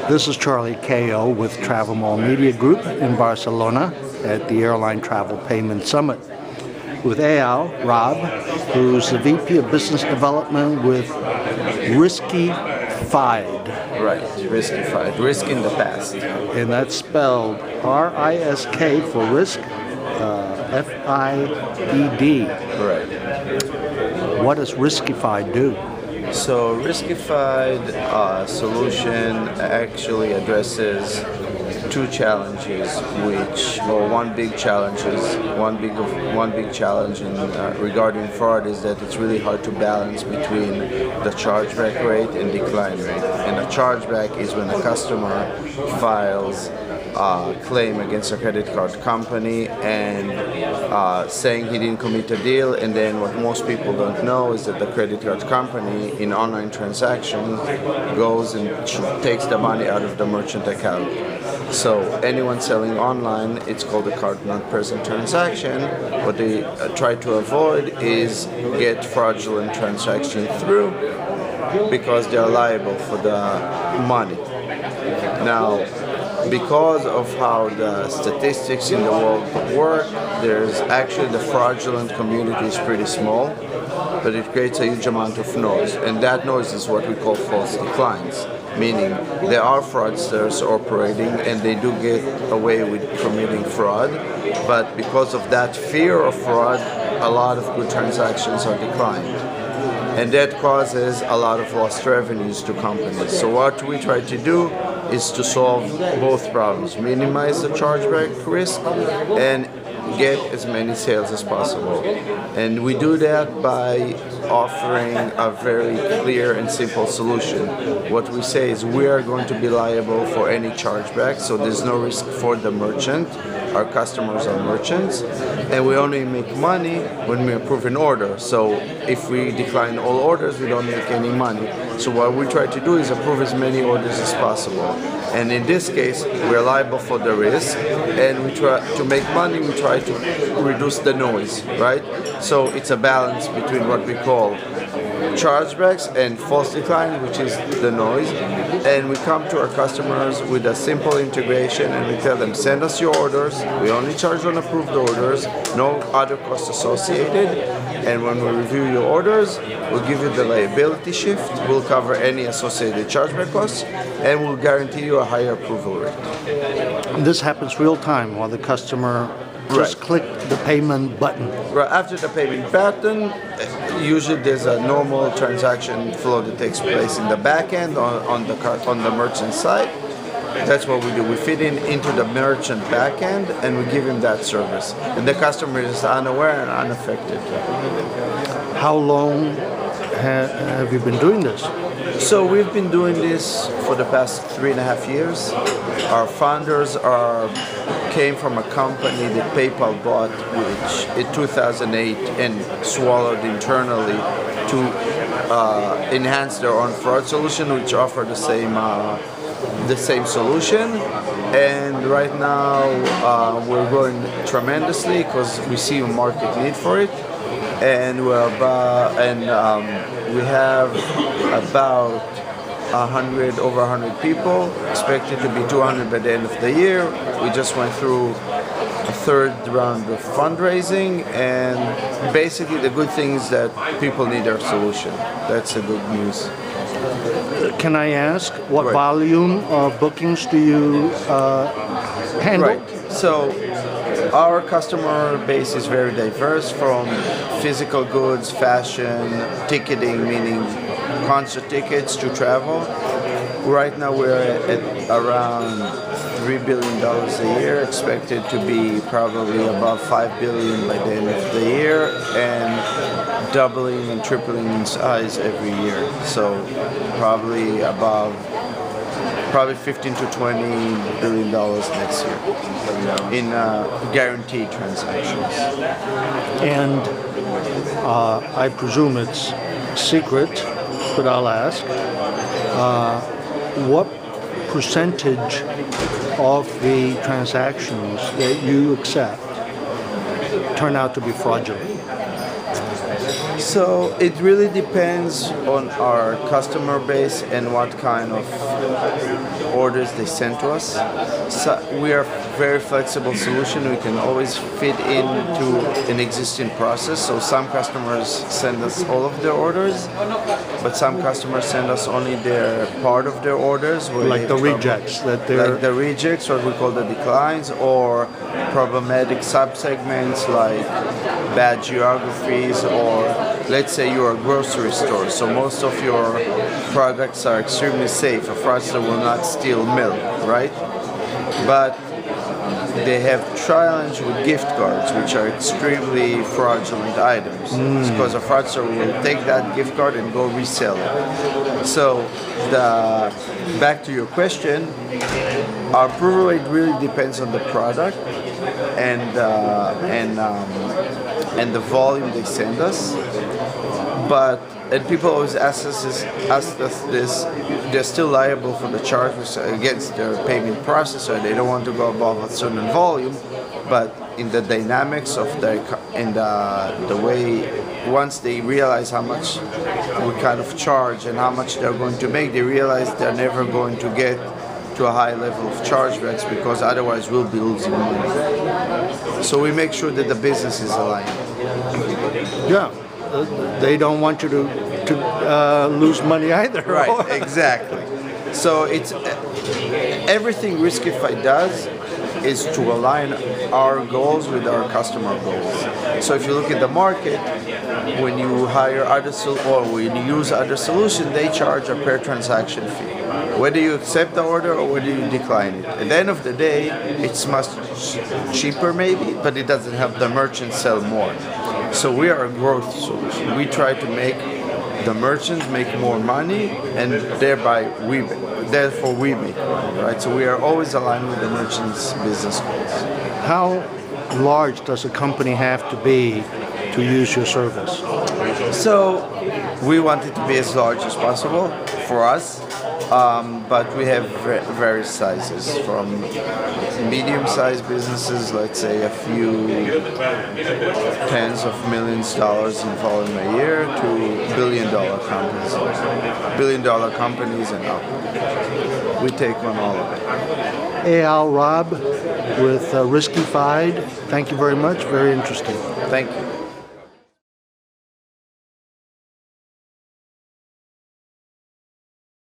This is Charlie Ko with Travel Mall Media Group in Barcelona at the Airline Travel Payment Summit with Eyal Raab, who's the VP of Business Development with Riskified. Right, Riskified. Risk in the past. And that's spelled R-I-S-K for risk, F-I-E-D. Right. What does Riskified do? So Riskified solution actually addresses two challenges, one big challenge regarding fraud is that it's really hard to balance between the chargeback rate and decline rate. And a chargeback is when a customer files a claim against a credit card company and saying he didn't commit a deal, and then what most people don't know is that the credit card company in online transactions goes and takes the money out of the merchant account. So anyone selling online, it's called a card not present transaction. What they try to avoid is get fraudulent transaction through because they're liable for the money. Now, because of how the statistics in the world work, there's actually the fraudulent community is pretty small, but it creates a huge amount of noise, and that noise is what we call false declines, meaning there are fraudsters operating and they do get away with committing fraud, but because of that fear of fraud, a lot of good transactions are declined. And that causes a lot of lost revenues to companies. So what we try to do is to solve both problems, minimize the chargeback risk and get as many sales as possible. And we do that by offering a very clear and simple solution. What we say is we are going to be liable for any chargeback, so there's no risk for the merchant. Our customers are merchants, and we only make money when we approve an order. So if we decline all orders, we don't make any money. So what we try to do is approve as many orders as possible. And in this case, we're liable for the risk, and we try to make money, we try to reduce the noise, right? So it's a balance between what we call chargebacks and false decline, which is the noise, and we come to our customers with a simple integration and we tell them, send us your orders, we only charge on approved orders, no other costs associated, and when we review your orders, we'll give you the liability shift, we'll cover any associated chargeback costs, and we'll guarantee you a higher approval rate. And this happens real time while the customer just click the payment button. Right after the payment button, usually there's a normal transaction flow that takes place in the back end on the merchant side. That's what we do. We fit into the merchant back end and we give him that service. And the customer is unaware and unaffected. How long have you been doing this? So we've been doing this for the past 3.5 years. Our founders came from a company that PayPal bought, which in 2008 and swallowed internally to enhance their own fraud solution, which offer the same solution. And right now we're growing tremendously because we see a market need for it. And we have about over 100 people, expected to be 200 by the end of the year. We just went through a third round of fundraising, and basically the good thing is that people need our solution. That's the good news. Can I ask what volume of bookings do you handle? Right. So our customer base is very diverse, from physical goods, fashion, ticketing, meaning concert tickets, to travel. Right now we're at around $3 billion a year, expected to be probably above $5 billion by the end of the year, and doubling and tripling in size every year. So probably 15 to $20 billion next year in guaranteed transactions. And I presume it's secret, but I'll ask, what percentage of the transactions that you accept turn out to be fraudulent? So it really depends on our customer base and what kind of orders they send to us. So we are a very flexible solution. We can always fit into an existing process. So some customers send us all of their orders, but some customers send us only their part of their orders. Like the rejects that they're... Like the rejects, what we call the declines, or problematic subsegments like bad geographies, or let's say you're a grocery store, so most of your products are extremely safe. A fraudster will not steal milk, right? But they have challenge with gift cards, which are extremely fraudulent items, because a fraudster will take that gift card and go resell it. So, back to your question, our approval rate really depends on the product and the volume they send us. And people always ask us this, they're still liable for the charges against their payment processor. They don't want to go above a certain volume, but in the dynamics of the way, once they realize how much we kind of charge and how much they're going to make, they realize they're never going to get to a high level of chargebacks, because otherwise we'll be losing money. So we make sure that the business is aligned. Yeah. They don't want you to lose money either. Right, exactly. So it's everything Riskified does is to align our goals with our customer goals. So if you look at the market, when you hire or when you use other solutions, they charge a per transaction fee. Whether you accept the order or whether you decline it. At the end of the day, it's much cheaper maybe, but it doesn't help the merchant sell more. So we are a growth solution. We try to make the merchants make more money, and therefore we make money, right? So we are always aligned with the merchants' business goals. How large does a company have to be to use your service? So we want it to be as large as possible for us. But we have various sizes, from medium-sized businesses, let's say a few tens of millions of dollars in volume a year, to billion-dollar companies and up. We take on all of it. Eyal Raab with Riskified, thank you very much. Very interesting. Thank you.